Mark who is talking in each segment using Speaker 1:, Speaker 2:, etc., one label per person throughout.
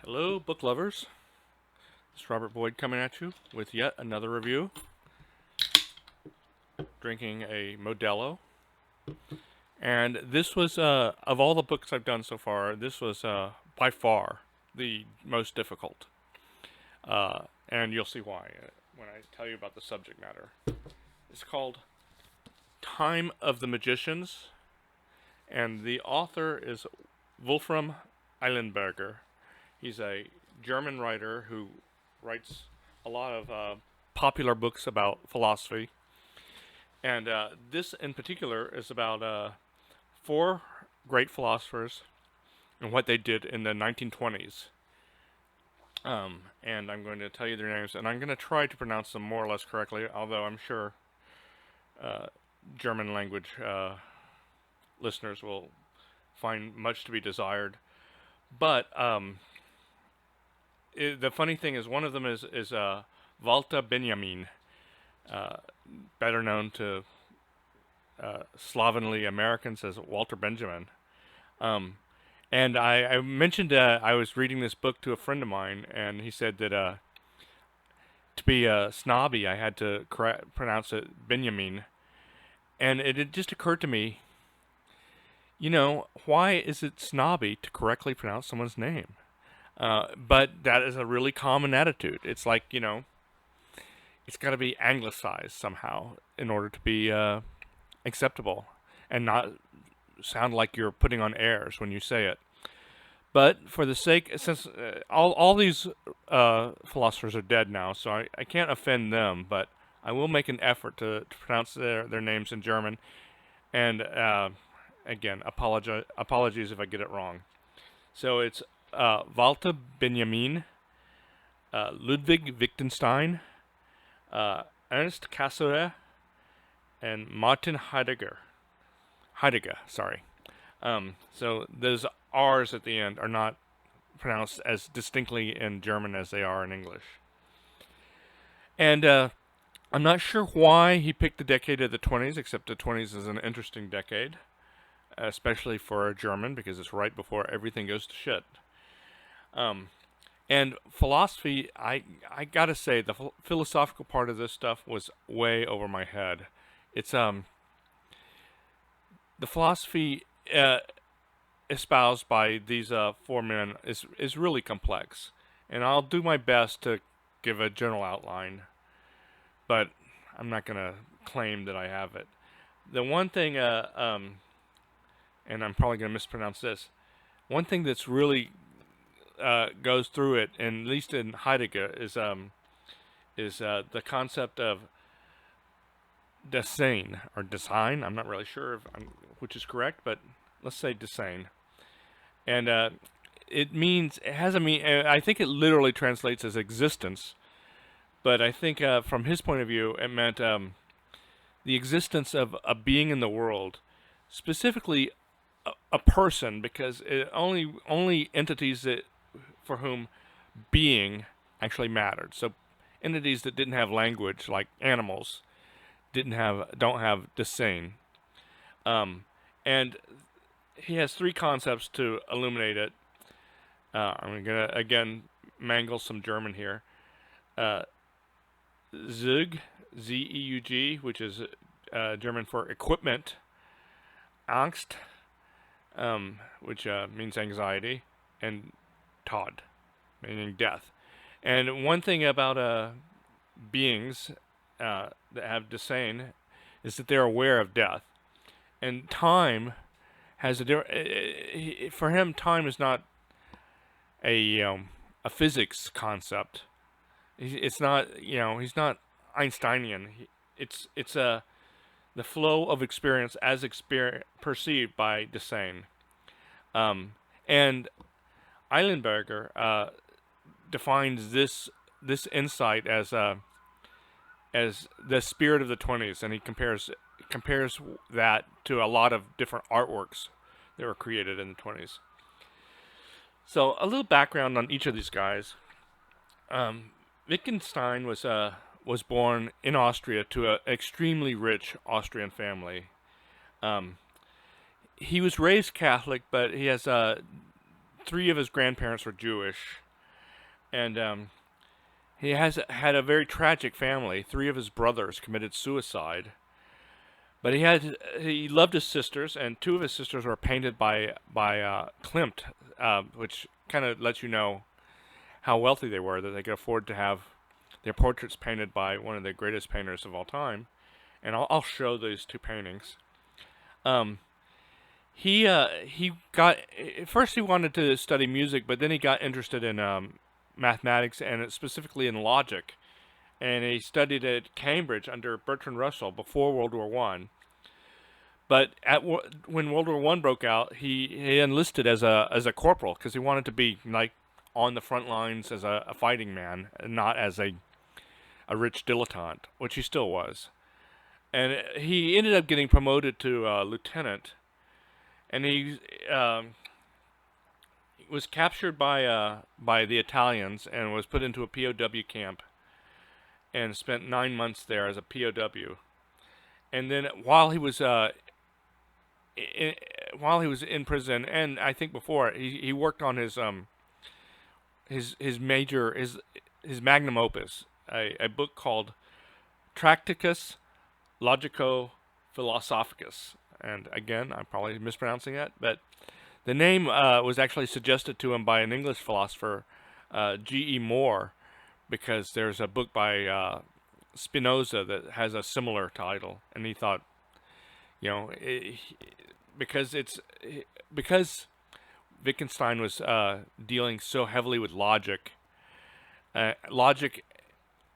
Speaker 1: Hello, book lovers. It's Robert Boyd coming at you with yet another review. Drinking a Modelo. And this was, of all the books I've done so far, this was by far the most difficult. And you'll see why when I tell you about the subject matter. It's called Time of the Magicians, and the author is Wolfram Eilenberger. He's a German writer who writes a lot of popular books about philosophy. And this in particular is about four great philosophers and what they did in the 1920s. And I'm going to tell you their names, and I'm going to try to pronounce them more or less correctly, although I'm sure German language listeners will find much to be desired. But the funny thing is, one of them is Walter Benjamin, better known to slovenly Americans as Walter Benjamin. And I mentioned I was reading this book to a friend of mine, and he said that to be snobby, I had to pronounce it Benjamin. And it just occurred to me, why is it snobby to correctly pronounce someone's name? But that is a really common attitude. It's like, it's got to be anglicized somehow in order to be acceptable and not sound like you're putting on airs when you say it. But for the sake, since all these philosophers are dead now, so I can't offend them, but I will make an effort to pronounce their names in German. And again, apologies if I get it wrong. So it's Walter Benjamin, Ludwig Wittgenstein, Ernst Cassirer, and Martin Heidegger. Sorry. So those R's at the end are not pronounced as distinctly in German as they are in English. And I'm not sure why he picked the decade of the 20s, except the 20s is an interesting decade, especially for a German, because it's right before everything goes to shit. And philosophy, I gotta say, the philosophical part of this stuff was way over my head. It's the philosophy espoused by these four men is really complex, and I'll do my best to give a general outline, but I'm not gonna claim that I have it. The one thing, and I'm probably gonna mispronounce this, one thing that's really goes through it, and at least in Heidegger, is the concept of Dasein or design. I'm not really sure which is correct, but let's say Dasein. And it has a mean. I think it literally translates as existence, but I think from his point of view, it meant the existence of a being in the world, specifically a person, because only entities that for whom being actually mattered. So entities that didn't have language, like animals, don't have Dasein. And he has three concepts to illuminate it. I'm gonna again mangle some German here. Zug, Zeug, which is German for equipment. Angst, which means anxiety, and Tod, meaning death. And one thing about beings that have Dasein is that they're aware of death. And time has for him, time is not a physics concept. It's not, he's not Einsteinian. It's the flow of experience as perceived by Dasein. And Eilenberger defines this insight as the spirit of the 20s, and he compares that to a lot of different artworks that were created in the 20s. So a little background on each of these guys. Wittgenstein was born in Austria to an extremely rich Austrian family. He was raised Catholic, but he has three of his grandparents were Jewish, and he has had a very tragic family. Three of his brothers committed suicide, but he loved his sisters, and two of his sisters were painted by Klimt, which kind of lets you know how wealthy they were, that they could afford to have their portraits painted by one of the greatest painters of all time. And I'll show these two paintings. Um, he got at first he wanted to study music, but then he got interested in mathematics and specifically in logic. And he studied at Cambridge under Bertrand Russell before World War One. But when World War One broke out, he enlisted as a corporal because he wanted to be like on the front lines as a fighting man, and not as a rich dilettante, which he still was. And he ended up getting promoted to lieutenant, and he was captured by the Italians and was put into a POW camp, and spent 9 months there as a POW. And then while he was in prison, and I think before, he worked on his magnum opus, a book called Tractatus Logico-Philosophicus. And again, I'm probably mispronouncing that, but the name was actually suggested to him by an English philosopher, G.E. Moore, because there's a book by Spinoza that has a similar title, and he thought, because Wittgenstein was dealing so heavily with logic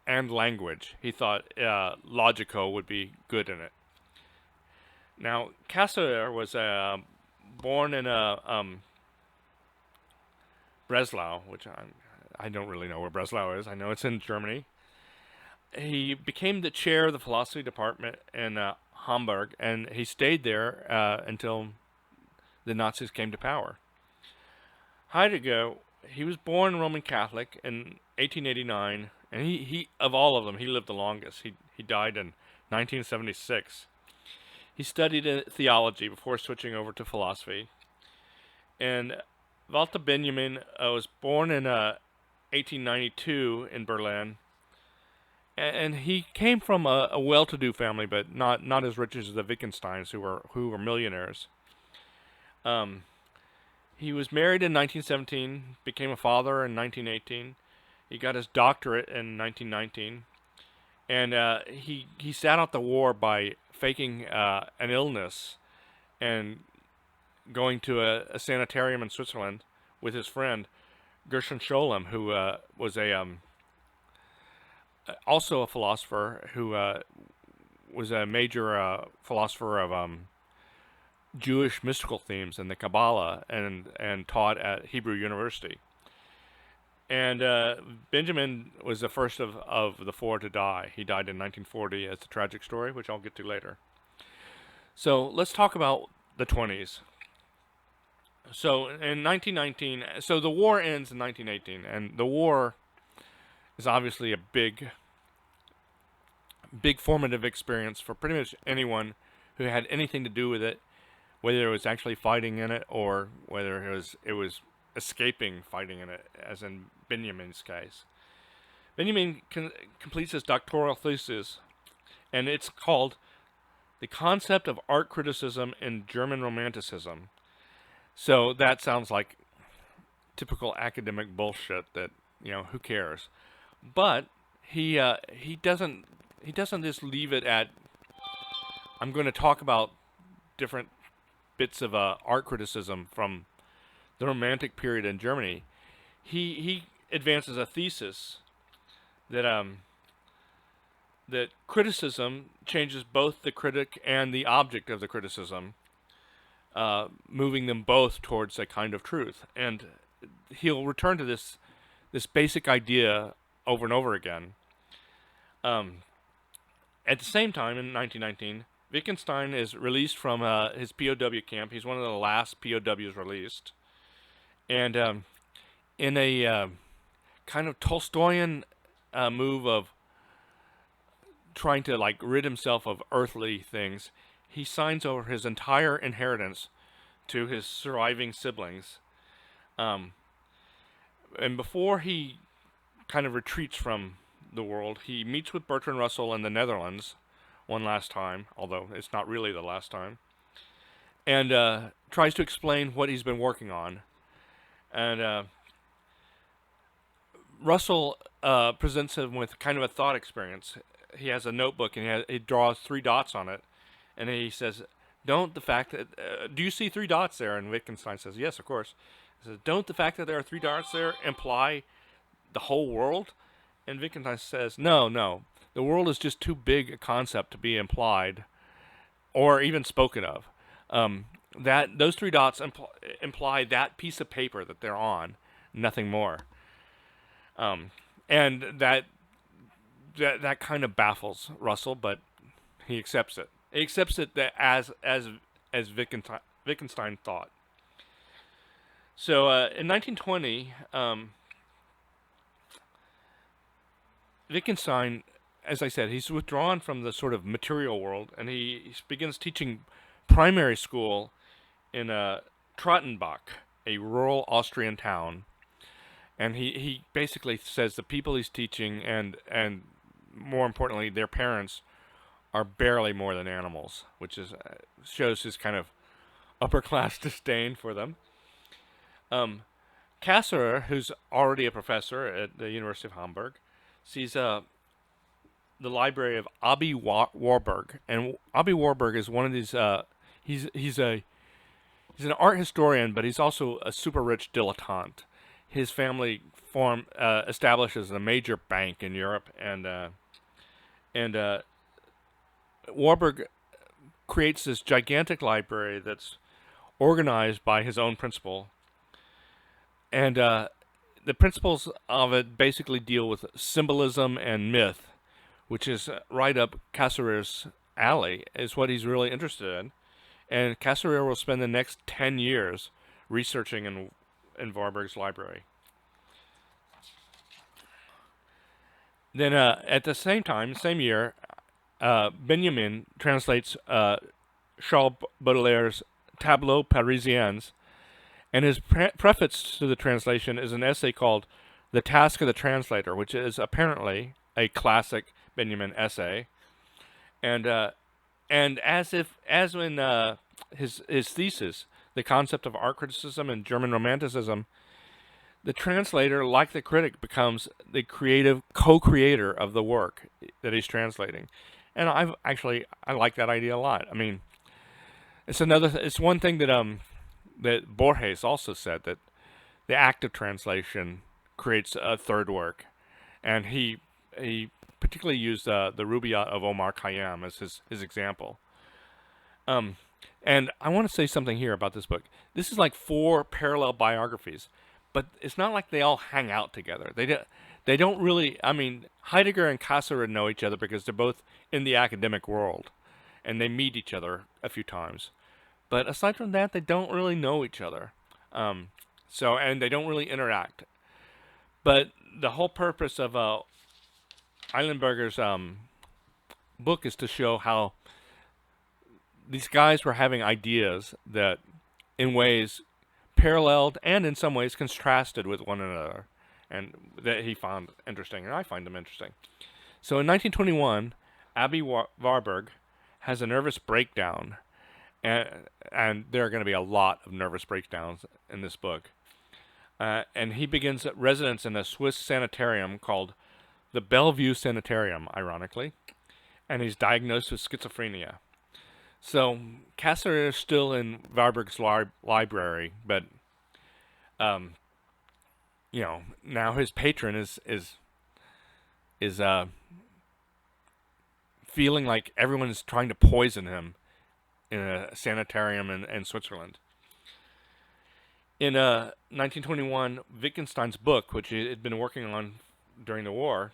Speaker 1: and language, he thought logico would be good in it. Now, Cassirer was born in Breslau, which I don't really know where Breslau is. I know it's in Germany. He became the chair of the philosophy department in Hamburg, and he stayed there until the Nazis came to power. Heidegger, he was born Roman Catholic in 1889, and he of all of them, he lived the longest. He died in 1976. He studied theology before switching over to philosophy. And Walter Benjamin was born in 1892 in Berlin, and he came from a well-to-do family, but not as rich as the Wittgensteins, who were millionaires. He was married in 1917, became a father in 1918. He got his doctorate in 1919, and he sat out the war by faking an illness and going to a sanitarium in Switzerland with his friend Gershon Scholem, who was also a philosopher, who was a major philosopher of Jewish mystical themes and the Kabbalah, and taught at Hebrew University. And Benjamin was the first of the four to die. He died in 1940 as a tragic story, which I'll get to later. So let's talk about the 20s. So in 1919, so the war ends in 1918, and the war is obviously a big formative experience for pretty much anyone who had anything to do with it, whether it was actually fighting in it or whether it was escaping fighting in it, as in Benjamin's case. Benjamin completes his doctoral thesis, and it's called The Concept of Art Criticism in German Romanticism. So that sounds like typical academic bullshit that, who cares? But he doesn't just leave it at, I'm going to talk about different bits of art criticism from the Romantic period in Germany. He advances a thesis that that criticism changes both the critic and the object of the criticism, moving them both towards a kind of truth. And he'll return to this basic idea over and over again. At the same time, in 1919, Wittgenstein is released from his POW camp. He's one of the last POWs released. And in a kind of Tolstoyan move of trying to rid himself of earthly things, he signs over his entire inheritance to his surviving siblings. And before he kind of retreats from the world. He meets with Bertrand Russell in the Netherlands one last time, although it's not really the last time, and tries to explain what he's been working on. And Russell presents him with kind of a thought experience. He has a notebook and he draws three dots on it, and he says, "Don't the fact that do you see three dots there?" And Wittgenstein says, "Yes, of course." He says, "Don't the fact that there are three dots there imply the whole world?" And Wittgenstein says, "No, no. The world is just too big a concept to be implied or even spoken of. That those three dots imply that piece of paper that they're on, nothing more." And that kind of baffles Russell, but he accepts it. He accepts it that as Wittgenstein thought. So in 1920, Wittgenstein, as I said, he's withdrawn from the sort of material world, and he begins teaching primary school in Trottenbach, a rural Austrian town. And he basically says the people he's teaching and more importantly their parents are barely more than animals, which is shows his kind of upper class disdain for them. Cassirer, who's already a professor at the University of Hamburg, sees the library of Abi Warburg, and Abi Warburg is one of these. He's an art historian, but he's also a super rich dilettante. His family establishes a major bank in Europe, and Warburg creates this gigantic library that's organized by his own principle, and the principles of it basically deal with symbolism and myth, which is right up Cassirer's alley, is what he's really interested in. And Cassirer will spend the next 10 years researching in Warburg's library. Then at the same time, same year, Benjamin translates Charles Baudelaire's Tableaux Parisiens, and his preface to the translation is an essay called The Task of the Translator, which is apparently a classic Benjamin essay. And as in his thesis, the concept of art criticism and German Romanticism, the translator, like the critic, becomes the creative co-creator of the work that he's translating. And I like that idea a lot. I mean, it's one thing that Borges also said, that the act of translation creates a third work, and he particularly used the Rubaiyat of Omar Khayyam as his example. And I want to say something here about this book. This is like 4 parallel biographies, but it's not like they all hang out together. They don't really. I mean, Heidegger and Cassirer know each other because they're both in the academic world, and they meet each other a few times. But aside from that, they don't really know each other. And they don't really interact. But the whole purpose of Eilenberger's book is to show how these guys were having ideas that, in ways, paralleled and in some ways contrasted with one another, and that he found interesting, and I find them interesting. So in 1921, Abi Warburg has a nervous breakdown, and there are going to be a lot of nervous breakdowns in this book. And he begins residence in a Swiss sanitarium called the Bellevue Sanitarium, ironically, and he's diagnosed with schizophrenia. So Cassirer is still in Warburg's library, but now his patron is feeling like everyone is trying to poison him in a sanitarium in Switzerland. In 1921, Wittgenstein's book, which he had been working on during the war,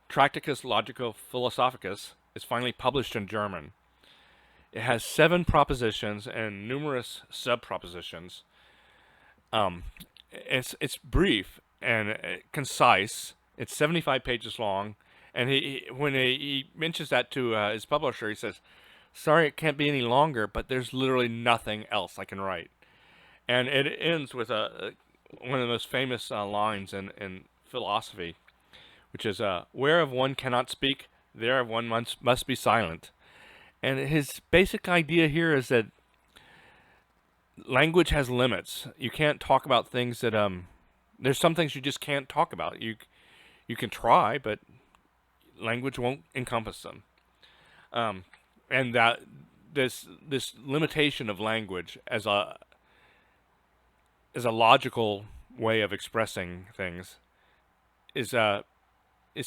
Speaker 1: Tractatus Logico-Philosophicus, is finally published in German. It has 7 propositions and numerous sub-propositions. It's brief and concise. It's 75 pages long, and when he mentions that to his publisher, he says, "Sorry, it can't be any longer, but there's literally nothing else I can write." And it ends with one of the most famous lines in philosophy. which is whereof one cannot speak, thereof one must be silent. And his basic idea here is that language has limits. You can't talk about things that there's some things you just can't talk about. You can try, but language won't encompass them. And that this limitation of language as a logical way of expressing things is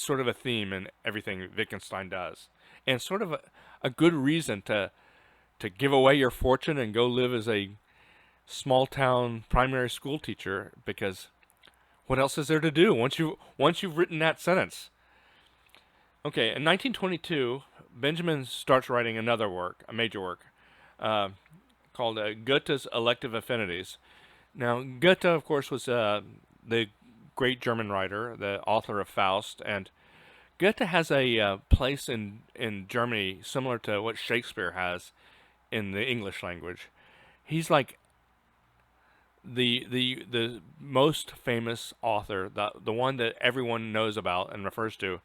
Speaker 1: sort of a theme in everything Wittgenstein does, and sort of a good reason to give away your fortune and go live as a small town primary school teacher, because what else is there to do once you've written that sentence? Okay, in 1922, Benjamin starts writing another work, a major work, called Goethe's Elective Affinities. Now, Goethe, of course, was the great German writer, the author of Faust, and Goethe has a place in Germany similar to what Shakespeare has in the English language. He's like the most famous author, the one that everyone knows about and refers to.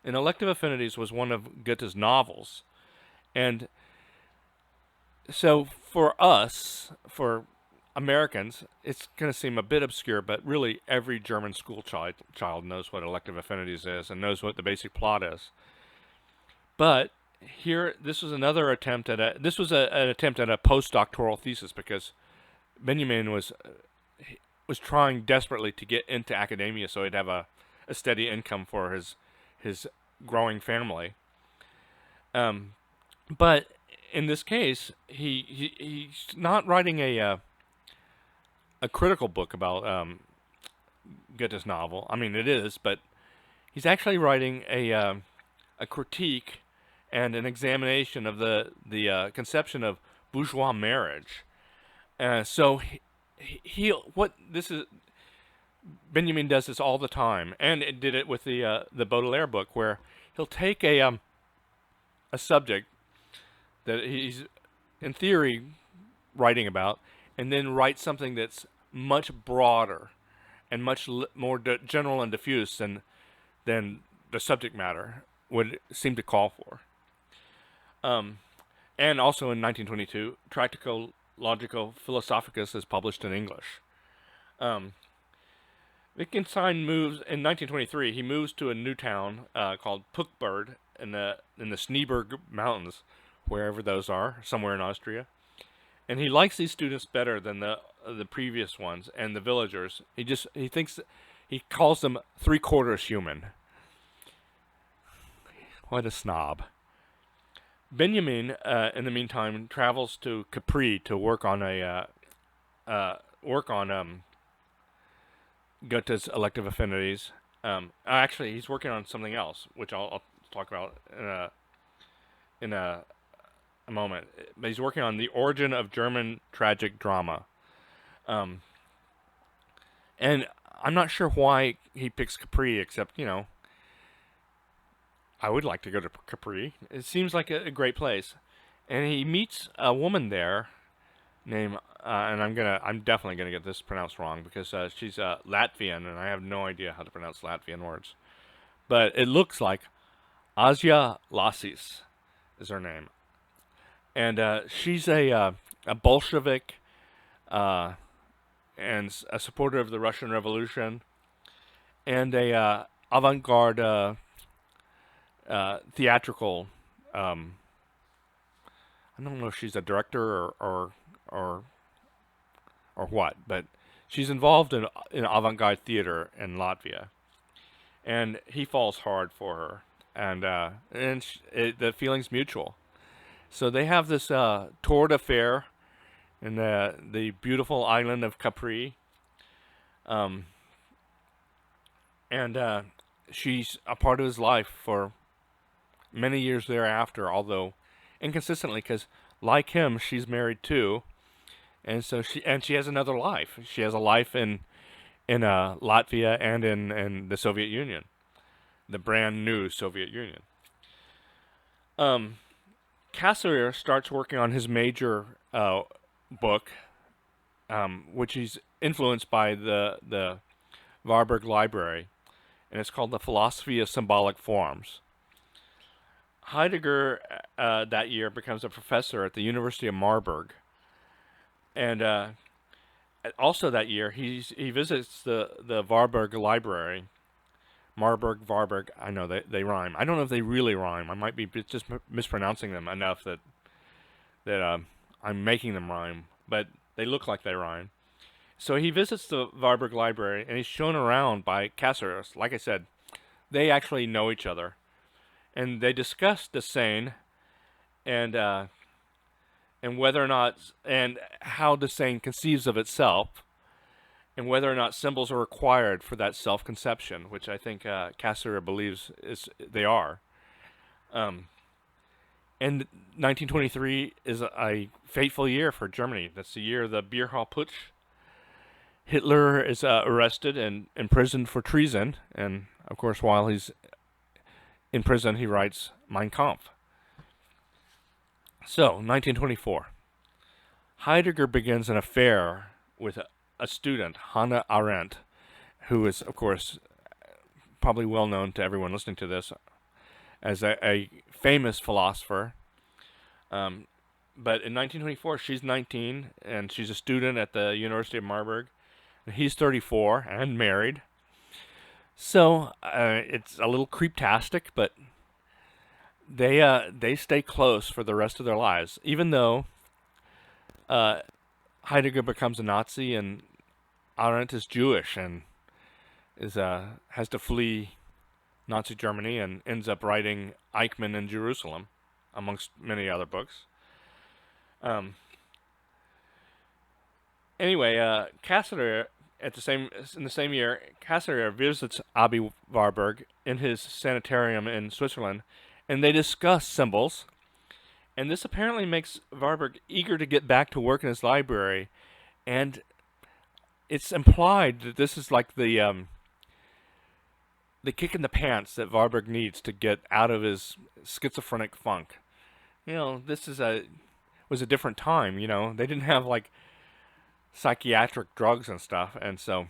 Speaker 1: And Elective Affinities was one of Goethe's novels. And so for us, for Americans, it's going to seem a bit obscure, but really every German school child knows what Elective Affinities is and knows what the basic plot is. But here, this was another attempt at an attempt at a postdoctoral thesis, because Benjamin was trying desperately to get into academia so he'd have a steady income for his growing family. But in this case, he's not writing a critical book about Goethe's novel. I mean, it is, but he's actually writing a critique and an examination of the conception of bourgeois marriage. So Benjamin does this all the time, and it did it with the Baudelaire book, where he'll take a subject that he's in theory writing about, and then write something that's much broader and much more general and diffuse than the subject matter would seem to call for. And also in 1922, Tractatus Logico Philosophicus is published in English. Wittgenstein moves in 1923. He moves to a new town called Puckberg in the Schneeberg Mountains, wherever those are, somewhere in Austria. And he likes these students better than the previous ones and the villagers. He calls them 3/4 human. What a snob. Benjamin, in the meantime, travels to Capri to work on Goethe's Elective Affinities. Actually, he's working on something else, which I'll talk about in a moment. But he's working on the origin of German tragic drama. And I'm not sure why he picks Capri, except, I would like to go to Capri. It seems like a great place. And he meets a woman there named, and I'm definitely gonna get this pronounced wrong, because she's Latvian, and I have no idea how to pronounce Latvian words. But it looks like Asya Lasis is her name. And she's a Bolshevik and a supporter of the Russian Revolution, and a avant-garde theatrical. I don't know if she's a director or what, but she's involved in avant-garde theater in Latvia, and he falls hard for her, and the feeling's mutual. So they have this torrid affair in the beautiful island of Capri, and she's a part of his life for many years thereafter, although inconsistently, because like him, she's married too, and so she has another life. She has a life in Latvia and in the Soviet Union, the brand new Soviet Union. Cassirer starts working on his major book, which he's influenced by the Warburg Library, and it's called The Philosophy of Symbolic Forms. Heidegger that year becomes a professor at the University of Marburg, and also that year he visits the Warburg Library. Marburg, Warburg. I know they rhyme. I don't know if they really rhyme. I might be just mispronouncing them enough that I'm making them rhyme, but they look like they rhyme. So he visits the Warburg Library, and he's shown around by Cassirer. Like I said, they actually know each other, and they discuss the Seine and whether or not and how the Seine conceives of itself, and whether or not symbols are required for that self-conception, which I think Cassirer believes they are. And 1923 is a fateful year for Germany. That's the year of the Beer Hall Putsch. Hitler is arrested and imprisoned for treason, and of course, while he's in prison, he writes Mein Kampf. So, 1924. Heidegger begins an affair with a student, Hannah Arendt, who is, of course, probably well known to everyone listening to this as a famous philosopher. But in 1924, she's 19, and she's a student at the University of Marburg. And he's 34 and married. So it's a little creeptastic, but they stay close for the rest of their lives, even though Heidegger becomes a Nazi and Arendt is Jewish and has to flee Nazi Germany and ends up writing Eichmann in Jerusalem, amongst many other books. Anyway, Cassirer in the same year, Cassirer visits Abi Warburg in his sanitarium in Switzerland, and they discuss symbols. And this apparently makes Warburg eager to get back to work in his library, and it's implied that this is like the kick in the pants that Warburg needs to get out of his schizophrenic funk. You know, this was a different time. You know, they didn't have like psychiatric drugs and stuff, and so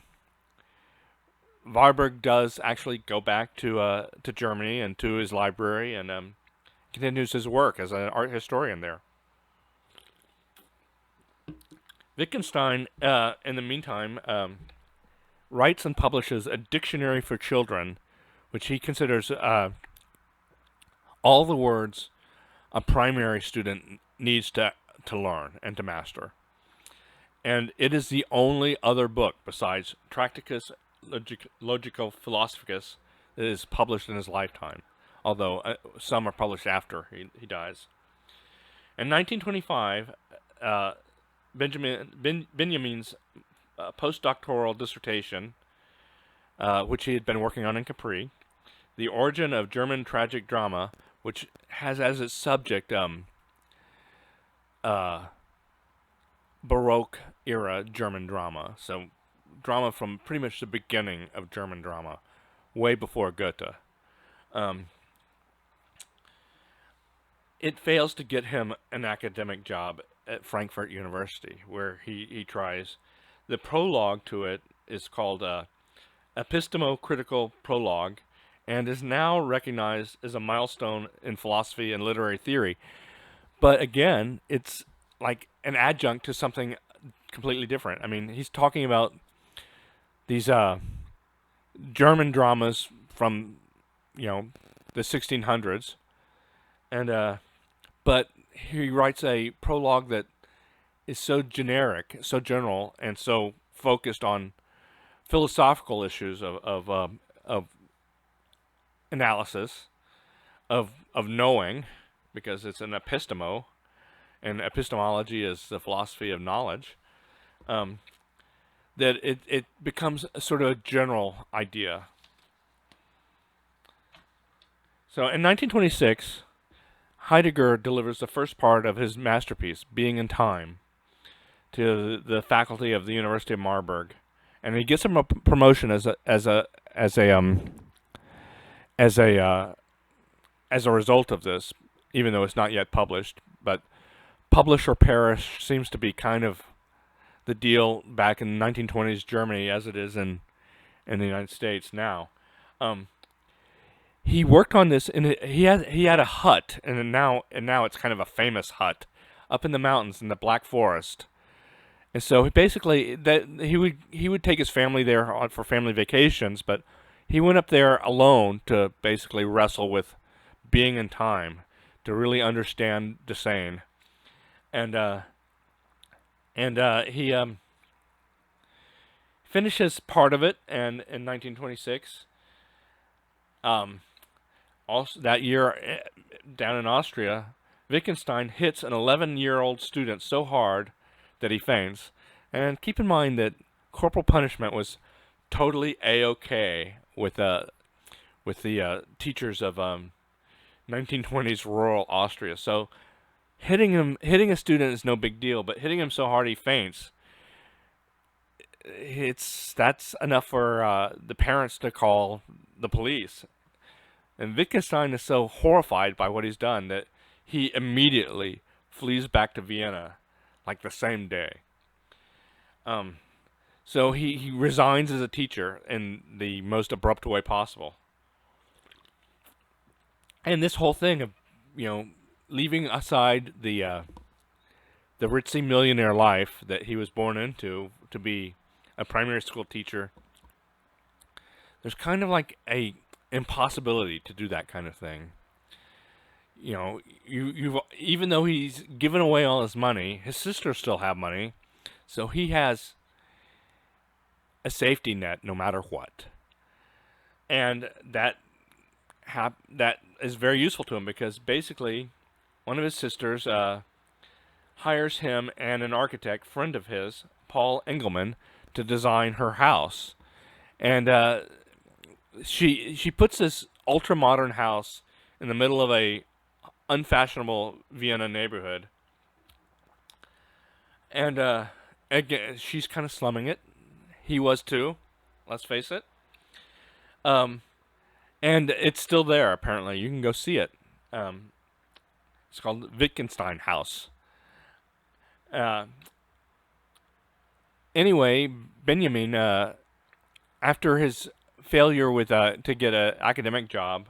Speaker 1: Warburg does actually go back to Germany and to his library and continues his work as an art historian there. Wittgenstein, in the meantime, writes and publishes a dictionary for children, which he considers all the words a primary student needs to learn and to master. And it is the only other book besides Tractatus Logico Philosophicus that is published in his lifetime, although some are published after he dies. In 1925, Benjamin's postdoctoral dissertation, which he had been working on in Capri, The Origin of German Tragic Drama, which has as its subject Baroque era German drama. So drama from pretty much the beginning of German drama, way before Goethe. It fails to get him an academic job at Frankfurt University, where he tries. The prologue to it is called Epistemo-Critical Prologue, and is now recognized as a milestone in philosophy and literary theory. But again, it's like an adjunct to something completely different. I mean, he's talking about these German dramas from, the 1600s, and but he writes a prologue that is so generic, so general, and so focused on philosophical issues of analysis, of knowing, because it's an epistemo, and epistemology is the philosophy of knowledge, that it becomes a sort of a general idea. So in 1926, Heidegger delivers the first part of his masterpiece, Being in Time, to the faculty of the University of Marburg, and he gets him a promotion as a result of this, even though it's not yet published. But publish or perish seems to be kind of the deal back in 1920s Germany, as it is in the United States now. Um, he worked on this, and he had a hut, and now it's kind of a famous hut up in the mountains in the Black Forest. And so basically, that he would take his family there for family vacations, but he went up there alone to basically wrestle with being in time, to really understand Desane, and he finishes part of it, and in 1926, um, also that year down in Austria, Wittgenstein hits an 11-year-old student so hard that he faints. And keep in mind that corporal punishment was totally a-okay with the teachers of 1920s rural Austria. So hitting a student is no big deal, but hitting him so hard he faints, that's enough for the parents to call the police. And Wittgenstein is so horrified by what he's done that he immediately flees back to Vienna, like the same day. Um, so he resigns as a teacher in the most abrupt way possible. And this whole thing of, leaving aside the ritzy millionaire life that he was born into to be a primary school teacher, there's kind of like a impossibility to do that kind of thing. You've even though he's given away all his money, his sisters still have money, so he has a safety net no matter what, and that is very useful to him because basically, one of his sisters hires him and an architect friend of his, Paul Engelmann, to design her house, and she puts this ultra modern house in the middle of a unfashionable Vienna neighborhood, and again she's kind of slumming it. He was too, let's face it. Um, and it's still there apparently. You can go see it. It's called Wittgenstein House. Uh, anyway, Benjamin, after his failure with to get an academic job,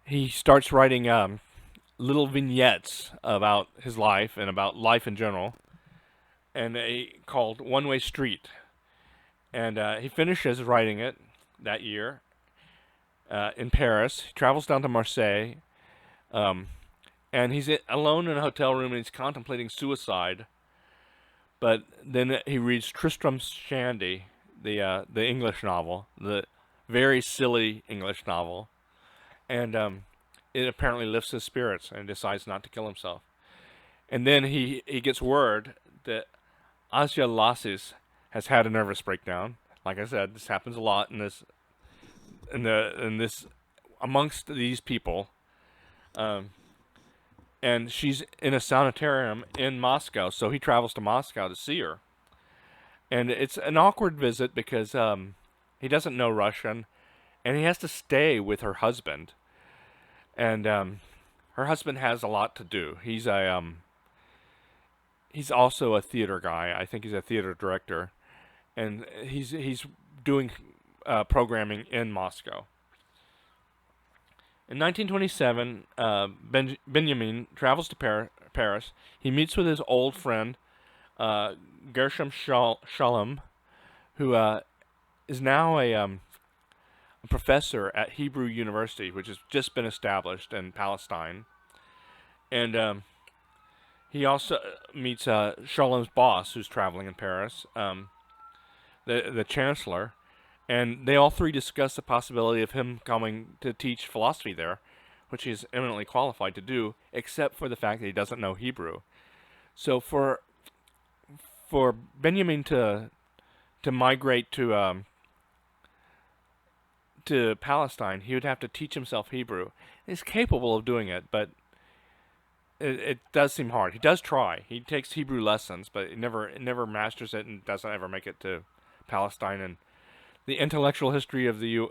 Speaker 1: he starts writing little vignettes about his life and about life in general, and called One Way Street. And he finishes writing it that year in Paris. He travels down to Marseille, and he's alone in a hotel room and he's contemplating suicide. But then he reads Tristram Shandy, the English novel, the very silly English novel, and it apparently lifts his spirits and decides not to kill himself. And then he gets word that Asia Lassis has had a nervous breakdown. Like I said, this happens a lot in this amongst these people. And she's in a sanitarium in Moscow, so he travels to Moscow to see her. And it's an awkward visit because he doesn't know Russian, and he has to stay with her husband. And her husband has a lot to do. He's also a theater guy. I think he's a theater director, and he's doing programming in Moscow. In 1927, Benjamin travels to Paris. He meets with his old friend, Gershom Shalom, who is now a professor at Hebrew University, which has just been established in Palestine. And he also meets Shalom's boss, who's traveling in Paris, the chancellor. And they all three discuss the possibility of him coming to teach philosophy there, which he is eminently qualified to do, except for the fact that he doesn't know Hebrew. So for Benjamin to migrate to Palestine, he would have to teach himself Hebrew. He's capable of doing it, but it does seem hard. He does try. He takes Hebrew lessons, but it never masters it and doesn't ever make it to Palestine. And the intellectual history of the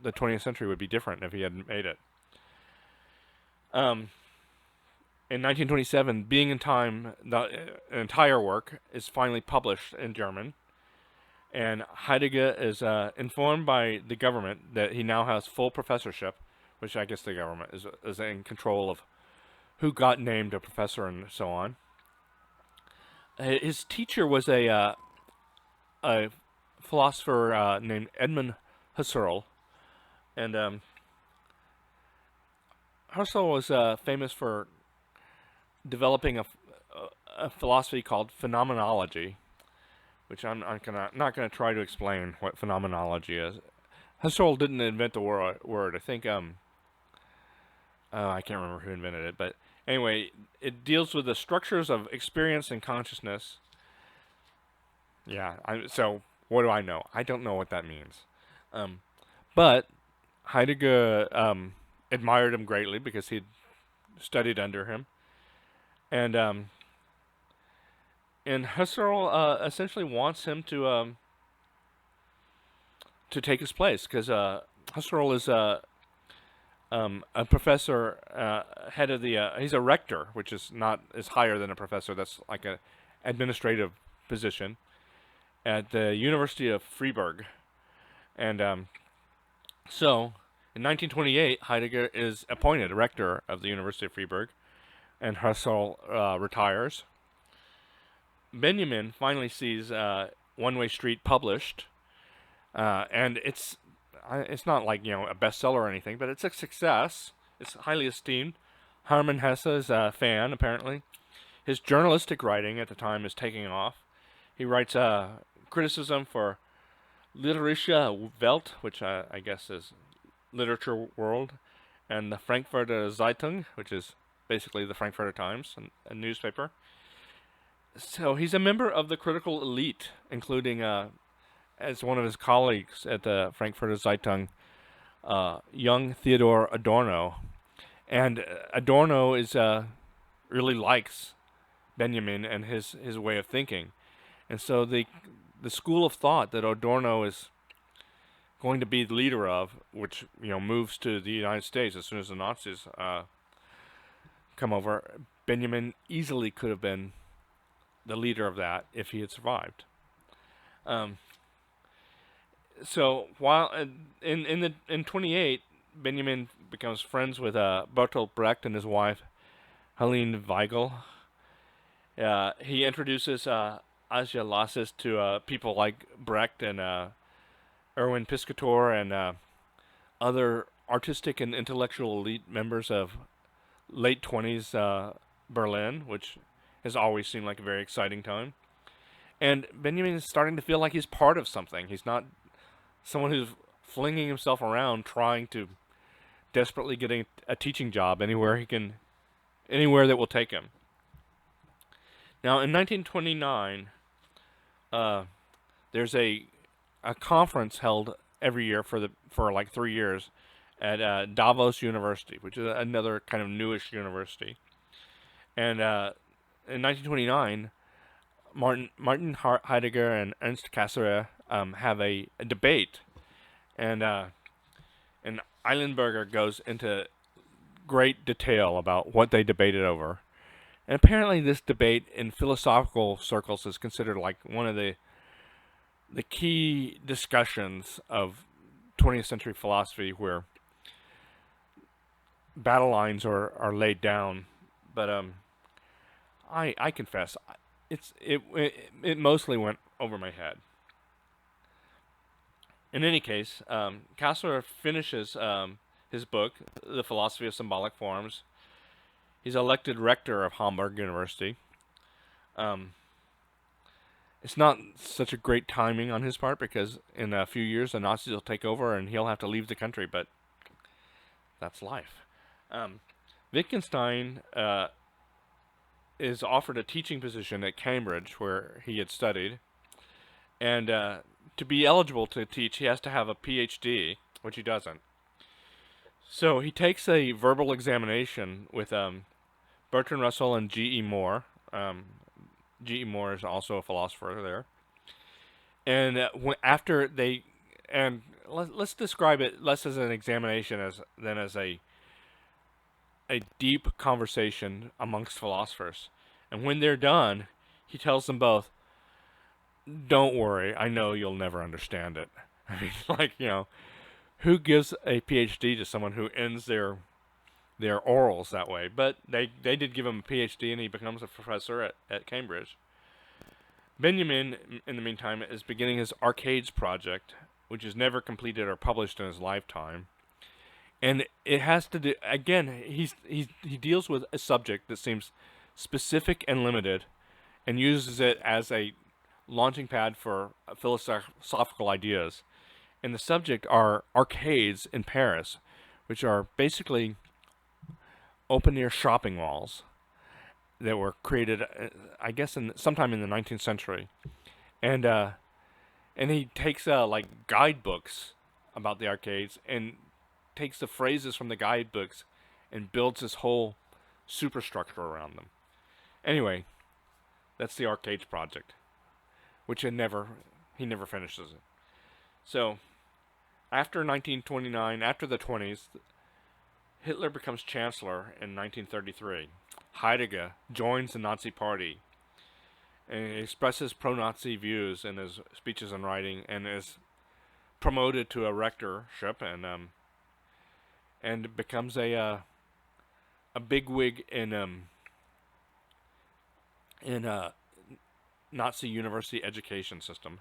Speaker 1: 20th century would be different if he hadn't made it. In 1927, Being in Time, the entire work is finally published in German, And Heidegger is informed by the government that he now has full professorship, which I guess the government is in control of who got named a professor and so on. His teacher was a philosopher named Edmund Husserl, and Husserl was famous for developing a philosophy called phenomenology, which I'm not gonna try to explain what phenomenology is. Husserl didn't invent the word. I think I can't remember who invented it, but anyway, it deals with the structures of experience and consciousness. Yeah, so what do I know? I don't know what that means. But Heidegger admired him greatly because he'd studied under him, and Husserl essentially wants him to take his place because Husserl is a professor, head of the. He's a rector, which is higher than a professor. That's like a administrative position at the University of Freiburg, and so in 1928, Heidegger is appointed rector of the University of Freiburg, and Husserl retires. Benjamin finally sees One Way Street published, and it's not like a bestseller or anything, but it's a success. It's highly esteemed. Hermann Hesse is a fan apparently. His journalistic writing at the time is taking off. He writes criticism for Literarische Welt, which I guess is Literature World, and the Frankfurter Zeitung, which is basically the Frankfurter Times, a newspaper. So he's a member of the critical elite, including as one of his colleagues at the Frankfurter Zeitung, young Theodor Adorno. And Adorno really likes Benjamin and his way of thinking. And so the school of thought that Adorno is going to be the leader of, which moves to the United States as soon as the Nazis come over, Benjamin easily could have been the leader of that if he had survived. So while in 28, Benjamin becomes friends with Bertolt Brecht and his wife Helene Weigel. He introduces Asia Lasses to people like Brecht and Erwin Piscator and other artistic and intellectual elite members of late 20s Berlin, which has always seemed like a very exciting time. And Benjamin is starting to feel like he's part of something. He's not someone who's flinging himself around trying to desperately get a teaching job anywhere that will take him. Now, in 1929, there's a conference held every year for like 3 years at Davos University, which is another kind of newish university. And in 1929, Martin Heidegger and Ernst Cassirer have a debate, and Eilenberger goes into great detail about what they debated over. And apparently this debate in philosophical circles is considered like one of the key discussions of 20th century philosophy, where battle lines are laid down. But I confess, it mostly went over my head. In any case, Cassirer finishes his book, The Philosophy of Symbolic Forms. He's elected rector of Hamburg University. It's not such a great timing on his part because in a few years the Nazis will take over and he'll have to leave the country, but that's life. Wittgenstein is offered a teaching position at Cambridge, where he had studied, and to be eligible to teach, he has to have a PhD, which he doesn't. So he takes a verbal examination with Bertrand Russell and G.E. Moore. G.E. Moore is also a philosopher there. And after they, and let's describe it less as an examination than as a deep conversation amongst philosophers. And when they're done, he tells them both, don't worry. I know you'll never understand it. I mean, like, who gives a PhD to someone who ends their orals that way? But they did give him a PhD, and he becomes a professor at Cambridge. Benjamin, in the meantime, is beginning his Arcades project, which is never completed or published in his lifetime. And it has to do, again, he deals with a subject that seems specific and limited, and uses it as a launching pad for philosophical ideas. And the subject are arcades in Paris, which are basically open-air shopping malls that were created, I guess, sometime in the 19th century. And and he takes like guidebooks about the arcades and takes the phrases from the guidebooks and builds this whole superstructure around them. Anyway, that's the Arcades project, which he never finishes it. So, after 1929, after the 20s, Hitler becomes chancellor in 1933. Heidegger joins the Nazi Party and expresses pro-Nazi views in his speeches and writing, and is promoted to a rectorship, and becomes a bigwig in a Nazi university education system.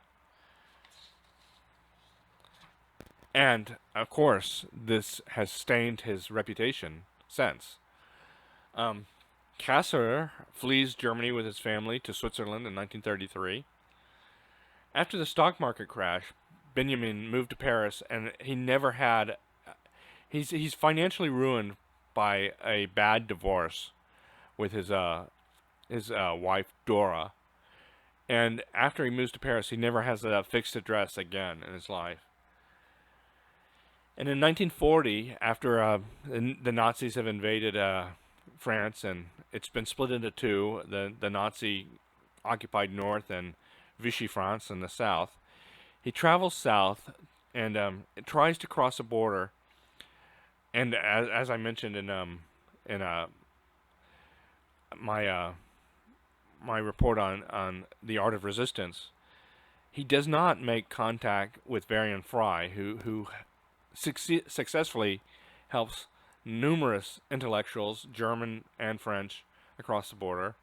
Speaker 1: And of course, this has stained his reputation since. Cassirer flees Germany with his family to Switzerland in 1933. After the stock market crash, Benjamin moved to Paris, and he never had. He's financially ruined by a bad divorce with his wife Dora, and after he moves to Paris, he never has a fixed address again in his life. And in 1940, after the Nazis have invaded France, and it's been split into two, the Nazi occupied north and Vichy France in the south, he travels south and tries to cross the border. And as I mentioned in my report on the art of resistance, he does not make contact with Varian Fry, who successfully helps numerous intellectuals, German and French, across the border.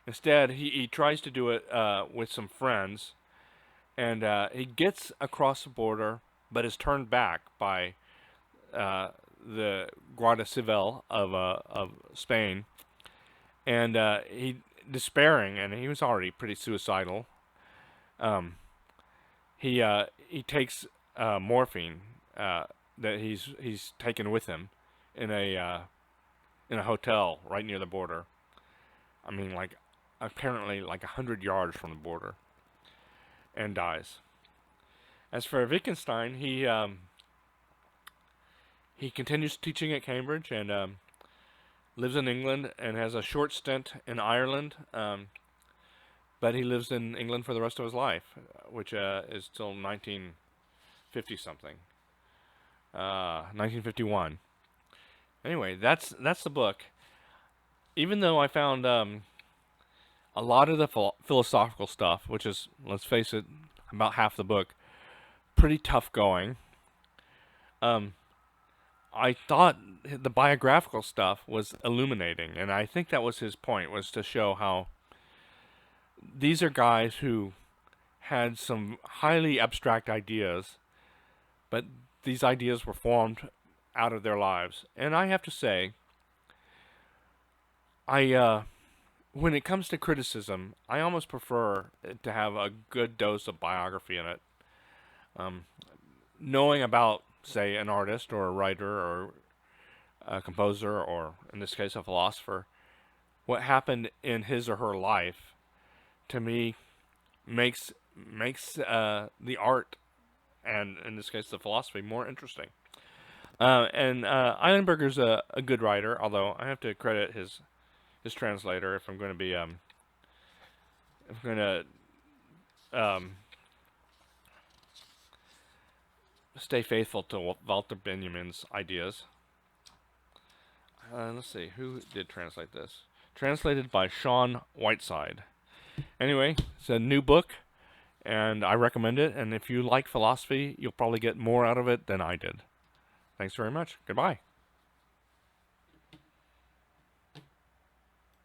Speaker 1: Instead, he tries to do it with some friends, and he gets across the border, but is turned back by the Guardia Civil of Spain, and he, despairing, and he was already pretty suicidal. He takes morphine that he's taken with him in a hotel right near the border. I mean, like, apparently like 100 yards from the border, and dies. As for Wittgenstein, he continues teaching at Cambridge, and lives in England, and has a short stint in Ireland, but he lives in England for the rest of his life, which is till 1950 something, 1951. Anyway, that's the book. Even though I found a lot of the philosophical stuff, which is, let's face it, about half the book, pretty tough going, I thought the biographical stuff was illuminating, and I think that was his point, was to show how these are guys who had some highly abstract ideas, but these ideas were formed out of their lives. And I have to say, when it comes to criticism, I almost prefer it to have a good dose of biography in it. Knowing about, say, an artist or a writer or a composer, or in this case a philosopher, what happened in his or her life, to me, makes the art, and in this case the philosophy, more interesting. And Eilenberger's a good writer, although I have to credit his translator if I'm going to be stay faithful to Walter Benjamin's ideas. Let's see, who did translate this? Translated by Sean Whiteside. Anyway, it's a new book. and I recommend it. And if you like philosophy, you'll probably get more out of it than I did. Thanks very much. Goodbye.